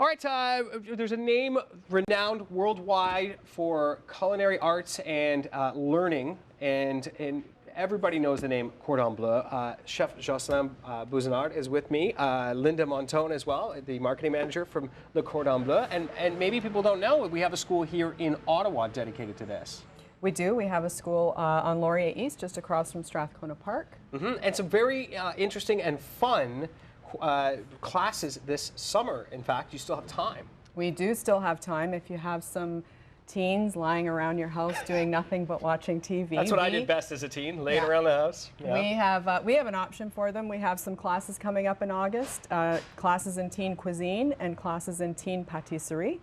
All right, there's a name renowned worldwide for culinary arts and learning, and everybody knows the name Cordon Bleu. Chef Jocelyn Bouzenard is with me, Linda Montone as well, the marketing manager from the Cordon Bleu, and maybe people don't know, we have a school here in Ottawa dedicated to this. We do. We have a school on Laurier East, just across from Strathcona Park. And some very interesting and fun classes this summer. In fact, you still have time. We do still have time. If you have some teens lying around your house doing nothing but watching TV. That's what I did best as a teen, laying around the house. Yeah. We have an option for them. We have some classes coming up in August, classes in Teen Cuisine and classes in Teen Patisserie.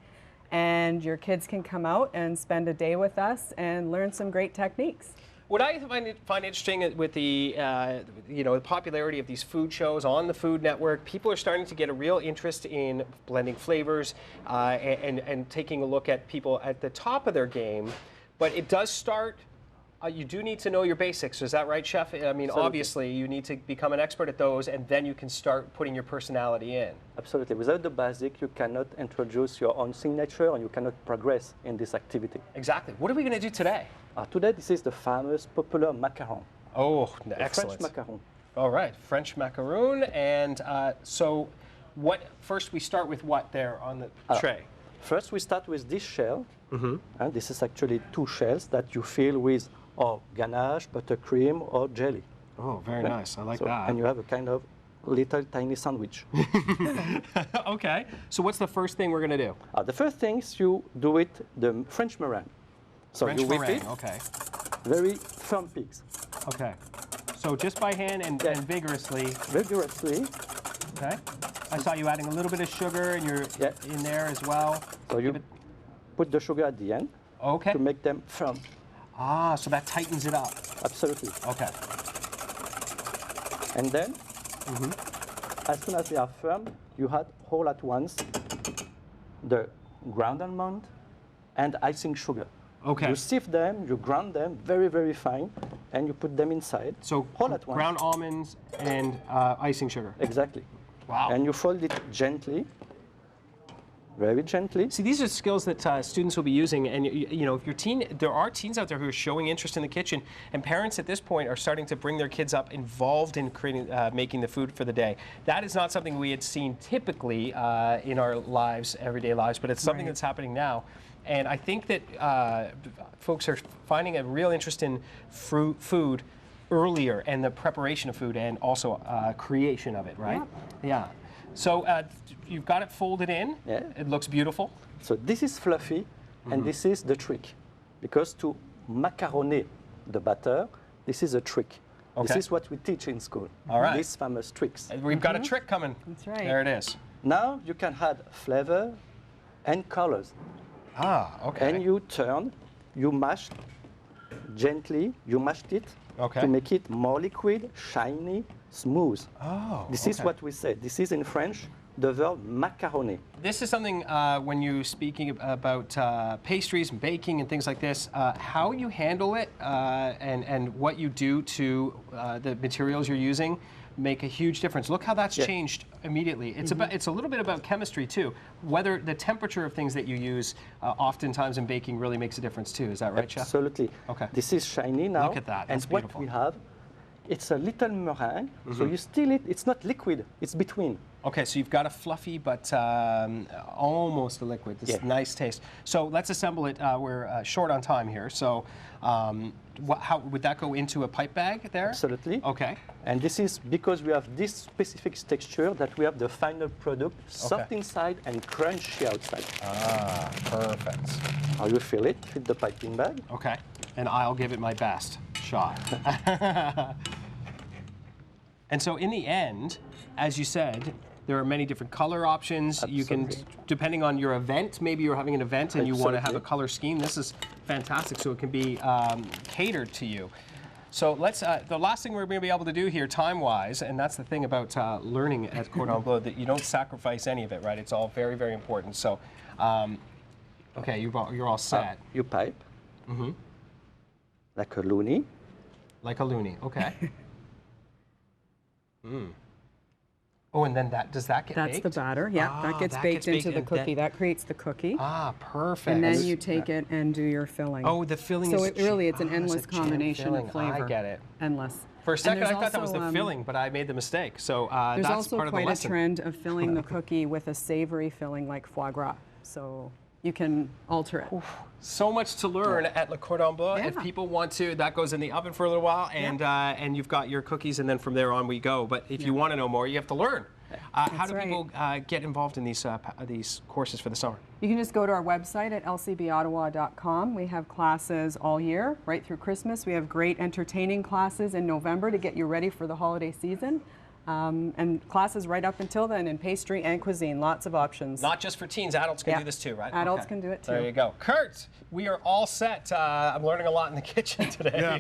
And your kids can come out and spend a day with us and learn some great techniques. What I find interesting with the the popularity of these food shows on the Food Network, people are starting to get a real interest in blending flavors and taking a look at people at the top of their game. But it does start. You do need to know your basics. Is that right, Chef? I mean, Absolutely. Obviously, you need to become an expert at those, and then you can start putting your personality in. Absolutely. Without the basic, you cannot introduce your own signature, and you cannot progress in this activity. Exactly. What are we going to do today? Today, this is the famous popular macaron. Oh, the excellent. French macaron. All right, French macaroon. And so first we start with what there on the tray? First, we start with this shell. And this is actually two shells that you fill with or ganache, buttercream, or jelly. Oh, very nice. I like that. And you have a kind of little tiny sandwich. Okay. So what's the first thing we're going to do? The first thing is you do it the French meringue. So French you whip meringue, it. okay. Very firm peaks. Okay. So just by hand and vigorously. Vigorously. Okay. I saw you adding a little bit of sugar and you're in there as well. So you put the sugar at the end to make them firm. Ah, so that tightens it up. Absolutely. Okay. And then, as soon as they are firm, you add all at once the ground almond and icing sugar. Okay. You sieve them, you ground them very, very fine, and you put them inside. So all at once. Ground almonds and icing sugar. Exactly. Wow. And you fold it gently. Very gently. See, these are skills that students will be using, and you know, if you're there are teens out there who are showing interest in the kitchen, and parents at this point are starting to bring their kids up involved in creating, making the food for the day. That is not something we had seen typically in our lives, everyday lives, but it's something that's happening now. And I think that folks are finding a real interest in food earlier, and the preparation of food, and also creation of it, right? Yeah. So you've got it folded in. Yeah. It looks beautiful. So this is fluffy, and this is the trick. Because to macaroner the batter, this is a trick. Okay. This is what we teach in school. All right. These famous tricks. We've got a trick coming. That's right. There it is. Now you can add flavor and colors. Ah, okay. And you turn, you mash gently, you mashed it to make it more liquid, shiny, smooth. Oh, This is what we say. This is in French, the verb macaroner. This is something when you're speaking about pastries and baking and things like this, how you handle it and what you do to the materials you're using make a huge difference. Look how that's changed immediately. It's it's a little bit about chemistry too. Whether the temperature of things that you use oftentimes in baking really makes a difference too. Is that right, Chef? Absolutely. Okay. This is shiny now. Look at that. That's and beautiful. what we have, it's a little meringue. So you steal it. It's not liquid. It's between. Okay, so you've got a fluffy but almost a liquid. This is nice taste. So let's assemble it. We're short on time here. So how would that go into a pipe bag there? Absolutely. Okay. And this is because we have this specific texture that we have the final product, soft inside and crunchy outside. Ah, perfect. How you feel it? Fit the piping bag. Okay, and I'll give it my best shot. And so in the end, as you said, there are many different color options. Absolutely. You can, depending on your event, maybe you're having an event and you want to have a color scheme. This is fantastic, so it can be catered to you. So let's, the last thing we're going to be able to do here time-wise, and that's the thing about learning at Cordon Bleu, that you don't sacrifice any of it, right? It's all very, very important. So, okay, you're all set. You pipe. Like a loonie. Like a loonie, okay. Oh, and then does that get That's baked? the batter. Yeah, that gets baked into the and cookie. That creates the cookie. Ah, perfect. And then you take it and do your filling. Oh, the filling so is it's an it's endless a jam combination filling. of flavor. I get it. Endless. For a second, I thought that was also, the filling, but I made the mistake. So there's that's also part of the quite a lesson. trend of filling the cookie with a savory filling like foie gras. So you can alter it. So much to learn at Le Cordon Bleu. Yeah. If people want to, that goes in the oven for a little while, and you've got your cookies, and then from there on we go. But if you want to know more, you have to learn. How do people get involved in these courses for the summer? You can just go to our website at lcbottawa.com. We have classes all year, right through Christmas. We have great entertaining classes in November to get you ready for the holiday season. And classes right up until then in pastry and cuisine, lots of options. Not just for teens, adults can do this too, right? Adults can do it too. There you go. Kurt, we are all set. I'm learning a lot in the kitchen today.